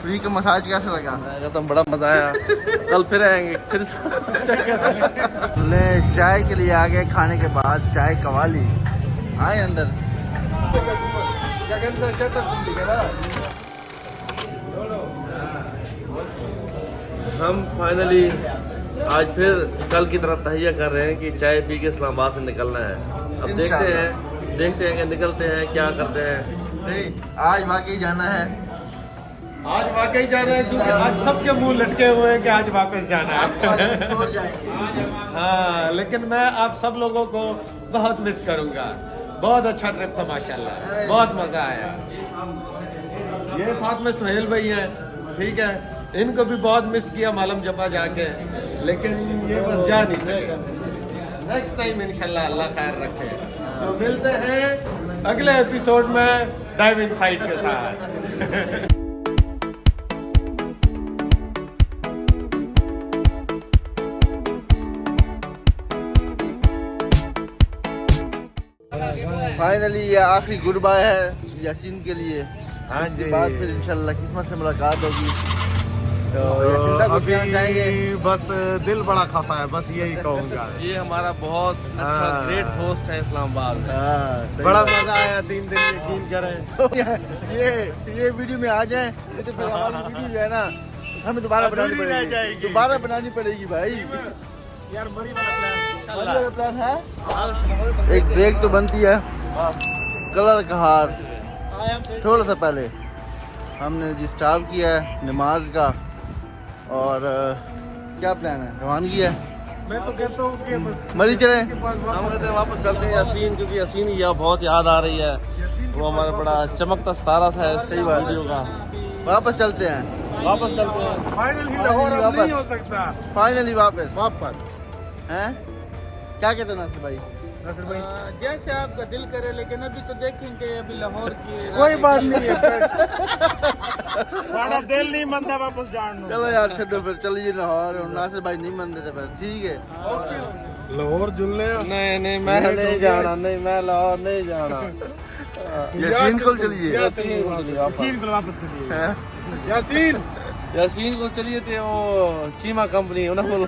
Free का massage कैसा लगा? तो बड़ा मजा आया। कल फिर आएंगे, फिर चेक करेंगे। ले चाय के लिए आ गए, खाने के बाद चाय कवाली। आए अंदर। हम फाइनली आज फिर कल की तरह तैयार कर रहे हैं कि चाय पी के इस्लामाबाद से निकलना है। अब देखते हैं कि निकलते हैं क्या करते हैं। आज वाकई जाना है, आज वाकई जाना है क्योंकि आज सबके मुंह लटके हुए हैं कि आज वापस जाना है। छोड़ जाएंगे। हाँ, लेकिन मैं आप सब लोगों को बहुत मिस करूंगा। बहुत अच्छा ट्रिप था माशाल्लाह, बहुत मजा आया। ये साथ में सुहेल भाई हैं, ठीक है, इनको भी बहुत मिस किया मालूम जपा जाके, लेकिन ये बस जा नहीं सके। नेक्स्ट टाइम इंशाल्लाह अल्लाह खैर रखे। तो मिलते हैं अगले एपिसोड में डाइविंग साइट के साथ। फाइनली ये आखिरी गुड बाय है यासीन के लिए। हाँ इसके जी। बाद फिर इंशाल्लाह किस्मत से मुलाकात होगी। तो यासीन साहब अभी अभी जाएंगे। बस दिल बड़ा खफा है, बस यही कहूँगा। ये हमारा बहुत अच्छा हाँ। ग्रेट होस्ट है इस्लामाबाद में। हाँ, सही बड़ा बात। मजा आया, 3 दिन यकीन करें। तो ये वीडियो में आ जाए तो फिर हमारी वीडियो जो है ना हमें दोबारा बनानी अधूरी रह पड़ेगी। जाएगी। दोबारा बनानी पड़ेगी भाई। यार बड़ी बात वाला प्लान है। एक ब्रेक तो बनती है। कलर का हार थोड़ा सा पहले हमने जी स्टार्ट किया है नमाज का, और क्या प्लान है? रवानगी है। मैं तो कहता हूँ कि बस मरी चले। हम कहते हैं वापस चलते हैं यासीन, क्योंकि यासीन की बहुत याद आ रही है। वो हमारा बड़ा चमकता सितारा था इस सही बात है। वीडियो का। वापस चलते हैं। वापस चलते हैं। फाइनली लाहौर अब नहीं हो सकता। फाइनली वापस वापस हैं? क्या कहते हो नासिर भाई? जैसे आपका दिल करे, लेकिन अभी तो देखेंगे अभी लाहौर की कोई बात नहीं है। साड़ा दिल नहीं मनता वापस जाने। चलो यार छो फिर चलिए लाहौर। और नासिर भाई नहीं मानते थे फिर ठीक है। लाहौर जुलने नहीं मैं नहीं जाना, नहीं मैं लाहौर नहीं जाना। यासीन को चलिए। यासीन को चलिए वापस। यासीन को वापस करिए। हैं? यासीन यासीन को चलिए थे वो चीमा कंपनी ना बोलो।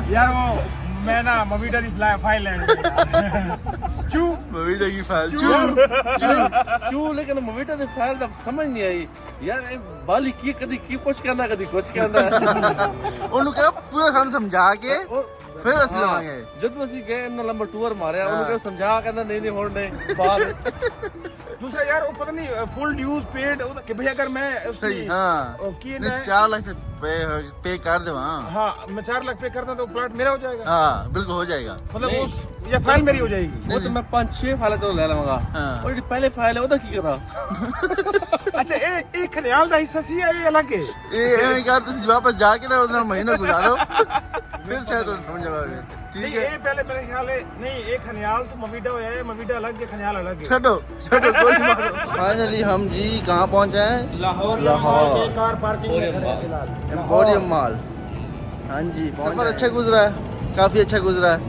यार वो मैं ना मवीडा की फाइल चू मवीडा की फाइल चू लेकिन मवीटा ने फायर दा समझ नहीं आई यार। ये बाली की कुछ करना कदी कुछ करना। ਉਹਨੂੰ ਕਿਹਾ ਪੂਰਾ ਸਾਨੂੰ ਸਮਝਾ ਕੇ ਫਿਰ ਅਸੀਂ ਲਵਾਂਗੇ। जब ਅਸੀਂ गए ना लंबा टूर मारे ਉਹਨੂੰ ਕਿਹਾ ਸਮਝਾ ਕਹਿੰਦਾ नहीं ਹੁਣ नहीं बाद। दूसरा यार वो पता नहीं फुल ड्यूज पेड कि भाई अगर मैं सही हाँ किए 4 लाख से पे कर दे। हाँ हाँ मैं 4 लाख पे करता तो प्लाट मेरा हो जाएगा। हाँ बिल्कुल हो जाएगा। मतलब नहीं। उस या फाइल मेरी हो जाएगी। वो तो मैं 5-6 फाइल तो ले लूंगा। हाँ। और जो पहले फाइल है वो तो की करा। अच्छा एक खनियाल दा हिस्सा सी है ये अलग है। ਇਹ ਕਰ ਤੁਸੀਂ ਵਾਪਸ ਜਾ ਕੇ ਨਾ ਉਹਦੇ ਨਾਲ ਮਹੀਨਾ ਗੁਜ਼ਾਰੋ ਫਿਰ ਸ਼ਾਇਦ ਤੁਹਾਨੂੰ ਸਮਝ ਆਵੇ। ठीक नहीं है ये पहले मेरे ख्याल है नहीं एक खनियाल तो मवीडा हो जाए, मवीडा अलग है खनियाल अलग है। छोड़ो छोड़ो गोली मारो। फाइनली हम जी कहाँ पहुँचे हैं? लाहौर लाहौर कार पार्किंग में खड़े हैं फिलहाल। Emporium mall. हाँ जी सफर अच्छा गुजरा है, काफी अच्छा गुजरा है।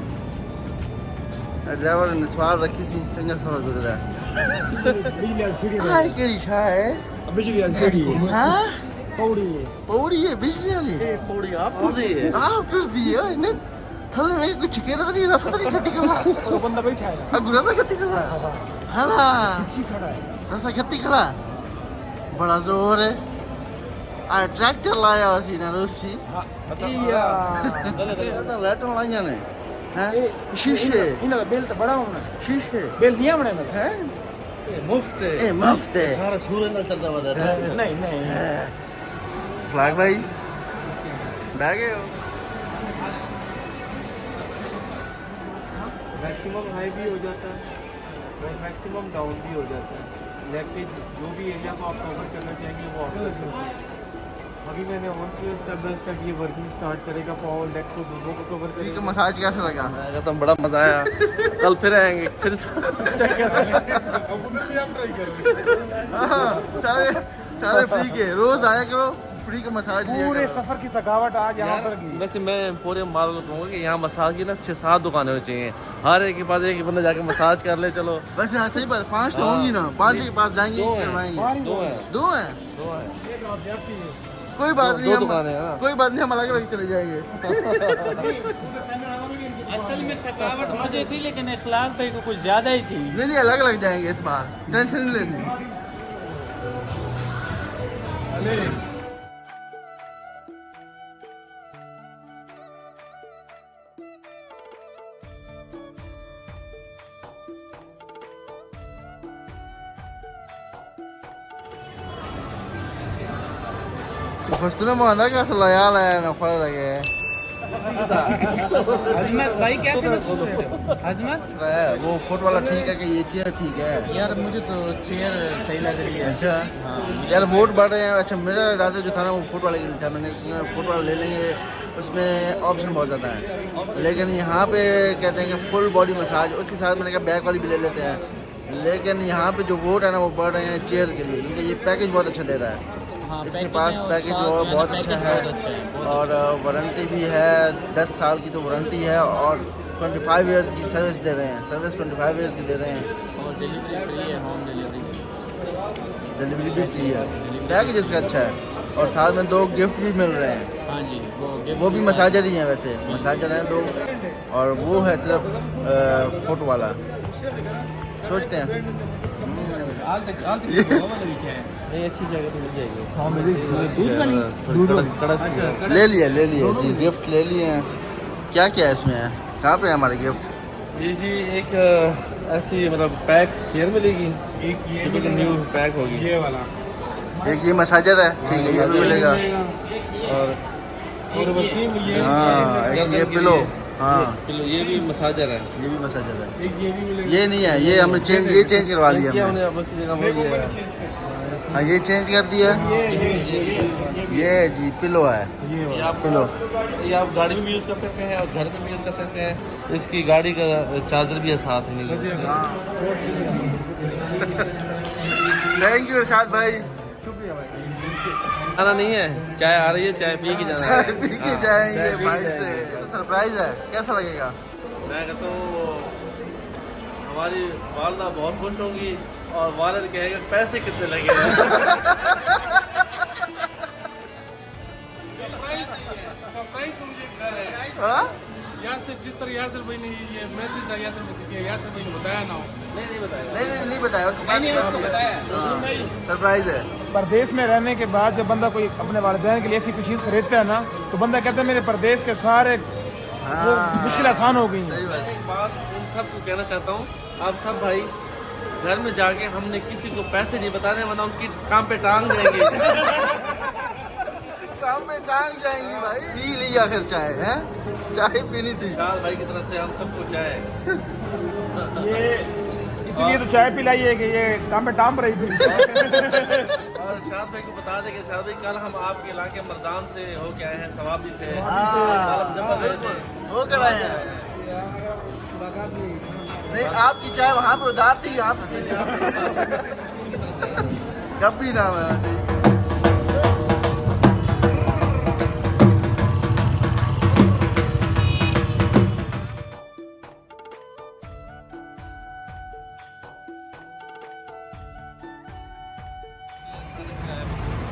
ड्राइवर ने सवार रखी सी चंगा सफर गुजरा है। हाँ केड़ी छा है? बिजली सीढ़ी हाँ पौड़ी पौड़ी है बिजली वाली। पौड़ी आप दी है। आप फिर दी है ने थले में कुछ केरा तो नहीं रास्ता नहीं खत्ती कर रहा। और बंदा बैठा है अगु रास्ता खत्ती कर रहा। हाला पीछे खड़ा है। रास्ता खत्ती खड़ा बड़ा जोर है। आ ट्रैक्टर लाया उसी ने रोसी या तो लेटर लाइया ने हैं शीशे इन्हें बेल तो बड़ा होना शीशे बेल दिया बने में हैं मुफ्त है। ए मुफ्त है। सारा सूरज ना चलता हुआ था। नहीं नहीं फ्लैग भाई बैग है मैक्सिमम हाई भी हो जाता है और मैक्सिमम डाउन भी हो जाता है। लेकिन जो भी एरिया को आप कवर करना चाहेंगे वो आप कर सकते हैं। अभी मैंने ऑन किया, स्टेप बाय स्टेप ये वर्किंग स्टार्ट करेगा। पावर डेक को दोनों को कवर ठीक है। करेगा। मसाज कैसा लगा? तो बड़ा मजा आया। कल फिर आएंगे, फिर चेक करेंगे। हाँ, सारे सारे फ्री के रोज आया करो, फ्री का मसाज लिया पूरे करो। सफर की थकावट आज यहाँ पर गई। वैसे मैं पूरे माल को कहूँगा कि यहाँ मसाज की ना 6-7 दुकानें होनी चाहिए, हर एक के पास एक बंदा जाके मसाज कर ले। चलो वैसे हाँ सही बात, 5 तो होंगी ना, 5 के पास जाएंगे दो हैं। करवाएंगे। 2 है 2 हैं, 2 है। कोई बात नहीं, 2 हम दुकानें हैं ना। कोई बात नहीं, हम अलग अलग चले जाएंगे। असल में थकावट मुझे थी, लेकिन इखलाक भाई को कुछ ज्यादा ही थी। नहीं नहीं, अलग अलग जाएंगे इस बार, टेंशन नहीं लेनी। फस्तूने माना क्या सलायाल है ना फल लगे हजमत भाई कैसे हजमत वो फुट वाला ठीक है कि ये चेयर ठीक है? यार मुझे तो चेयर सही लग रही है। अच्छा यार, वोट बढ़ रहे हैं। अच्छा मेरा इरादा जो था ना वो फुट वाले के लिए था, मैंने कहा फुट वाला ले लेंगे, उसमें ऑप्शन बहुत ज़्यादा है। लेकिन यहाँ पे कहते हैं कि फुल बॉडी मसाज, उसके साथ मैंने कहा बैक वाली भी ले लेते हैं। लेकिन यहाँ पे जो वोट है ना वो बढ़ रहे हैं चेयर के लिए, क्योंकि ये पैकेज बहुत अच्छा दे रहा है। हाँ, इसके पैकेज पास है और पैकेज साथ जो है में बहुत पैकेज अच्छा है, बहुत अच्छा है, और वारंटी भी है, 10 साल की तो वारंटी है, और 25 इयर्स की सर्विस दे रहे हैं। सर्विस 25 इयर्स की दे रहे हैं, और डिलीवरी फ्री है, होम डिलीवरी। डिलीवरी भी फ्री है। पैकेज इसका अच्छा है, और साथ में 2 गिफ्ट भी मिल रहे हैं। हाँ जी, वो भी मसाजर ही हैं, वैसे मसाजर हैं 2, और वो है सिर्फ फुट वाला। सोचते हैं नहीं, अच्छी जगह तो मिल जाएगी। दूध वाली? दूध वाली ले लिए जी, गिफ्ट ले लिए हैं। क्या क्या है इसमें है? कहाँ पे है हमारे गिफ्ट? ये जी एक ऐसी मतलब पैक चेयर मिलेगी, एक एक न्यू पैक होगी, ये वाला एक ये मसाजर है, ठीक है, ये भी मिलेगा। और वसीम ये हाँ, एक ये पिलो, हाँ पिलो, ये भी मसाजर है। ये भी मसाजर है। एक ये भी मिलेगा। ये नहीं है, ये हमने चेंज करवा लिया क्या हमने। उन्हें बस जगह हो गया है। हाँ ये चेंज कर दिया। ये जी पिलो है, ये आप पिलो। ये आप गाड़ी में भी यूज़ कर सकते हैं और घर में भी यूज़ कर सकते हैं। इसकी गाड़ी का चार्जर भी है साथ में। हाँ थैंक यू इरशाद भाई। खाना नहीं है, चाय आ रही है, चाय पी के जाना है। चाय पी के जाएंगे भाई से। ये तो सरप्राइज है, कैसा लगेगा? मैं कहता हूँ हमारी वालदा बहुत खुश होंगी, और वालिद कहेगा पैसे कितने लगे हैं। हाँ? यासिर, जिस तरह यासिर भाई ने ये मैसेज था, यासिर भाई ने बताया ना हो। नहीं बताया, उसको बात नहीं बताया। सरप्राइज है। परदेश में रहने के बाद जब बंदा कोई अपने वालिदैन के लिए ऐसी कोई चीज़ खरीदता है ना, तो बंदा कहता है मेरे परदेश के सारे वो मुश्किल आसान हो गई हैं। सही बात है। एक बात उन सबको कहना चाहता हूँ, आप सब भाई घर में जाके हमने किसी को पैसे नहीं बताने, वरना उनकी काम पे टांग देंगे। काम में टांग जाएंगी भाई। पी लिया फिर चाय है, चाय पीनी थी। शाद भाई की तरफ से हम सबको चाय। ये इसलिए तो चाय पिलाई कि ये काम पे टांग रही थी। और शाद भाई को बता दें कि शाद भाई कल हम आपके इलाके मर्दान से हो के आए हैं, सवाबी से। वो कर आए हैं। नहीं आपकी चाय वहाँ पे उधार थी, आप कब भी ना है।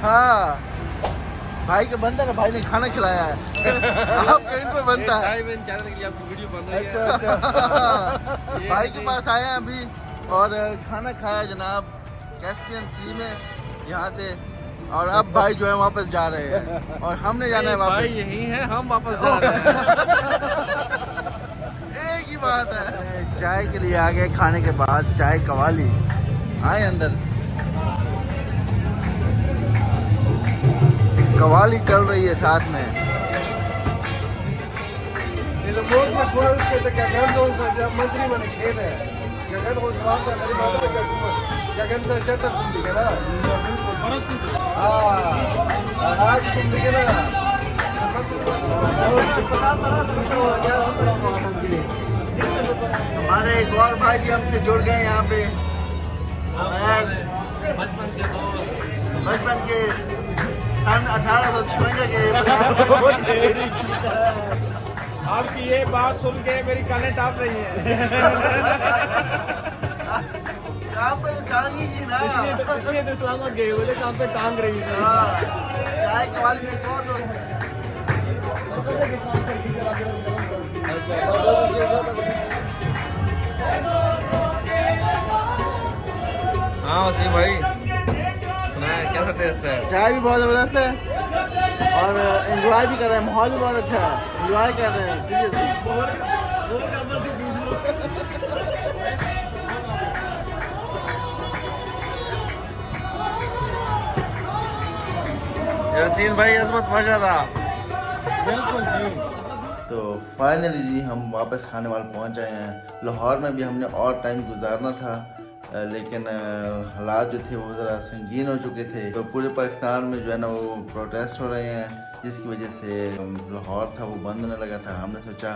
हाँ भाई का बनता है ना, भाई ने खाना खिलाया है। आपके इन पे बनता है। चैनल के लिए आपकी वीडियो बन रही है। अच्छा भाई के पास आए हैं अभी, और खाना खाया जनाब कैस्पियन सी में यहाँ से, और अब भाई जो है वापस जा रहे हैं, और हमने जाना है भाई वापस। यही है, हम वापस जा रहे हैं। एक ही बात है। चाय के लिए आ गए, खाने के बाद चाय कवाली। आए अंदर, कवाली चल रही है साथ में। मंत्री बने छेद है गगन को गगन से चढ़ता तुम दिखे ना। आज तुम दिखे ना। हमारे एक और भाई भी हमसे जुड़ गए यहाँ पे। बचपन के दोस्त, बचपन के सन 1856 के आपकी ये बात सुन के मेरी कानें टाप रही हैं। काम पे तो टांगी ही ना। इसलिए तो इस्लामाबाद गए बोले काम पे टांग रही थी। हाँ, चाय के वाले में एक और दोस्त है। हाँ वसीम भाई सुना है कैसा टेस्ट है? चाय भी बहुत जबरदस्त है और एंजॉय भी कर रहे हैं, माहौल भी बहुत अच्छा है, एंजॉय कर रहे हैं सीरियसली। यासीन भाई अजमत माशाल्लाह। बिल्कुल जी। तो फाइनली जी हम वापस खाने वाले पहुंच आए हैं। लाहौर में भी हमने और टाइम गुजारना था, लेकिन हालात जो थे वो ज़रा संगीन हो चुके थे। तो पूरे पाकिस्तान में जो है ना वो प्रोटेस्ट हो रहे हैं, जिसकी वजह से लाहौर था वो बंद होने लगा था। हमने सोचा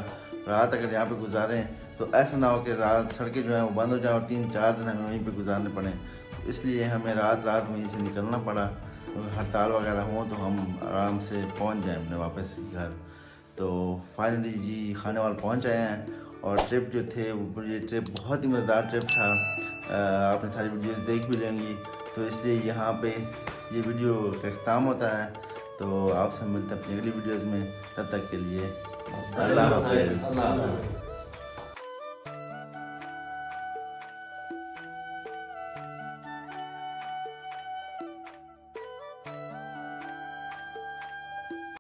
रात अगर यहाँ पे गुजारें तो ऐसा ना हो कि रात सड़कें जो हैं वो बंद हो जाएं और 3-4 दिन हमें वहीं पे गुजारने पड़े। तो इसलिए हमें रात वहीं से निकलना पड़ा। हड़ताल वगैरह हो तो हम आराम से पहुँच जाएँ अपने वापस घर। तो फाइनली जी खाने वाले पहुँच आए हैं और ट्रिप जो थे वो ये ट्रिप बहुत ही मज़ेदार ट्रिप था। आपने सारी वीडियोस देख भी लेंगी, तो इसलिए यहाँ पे ये वीडियो का इख्तिताम होता है। तो आपसे मिलते हैं अपनी अगली वीडियोस में, तब तक के लिए अल्लाह हाफ़िज़।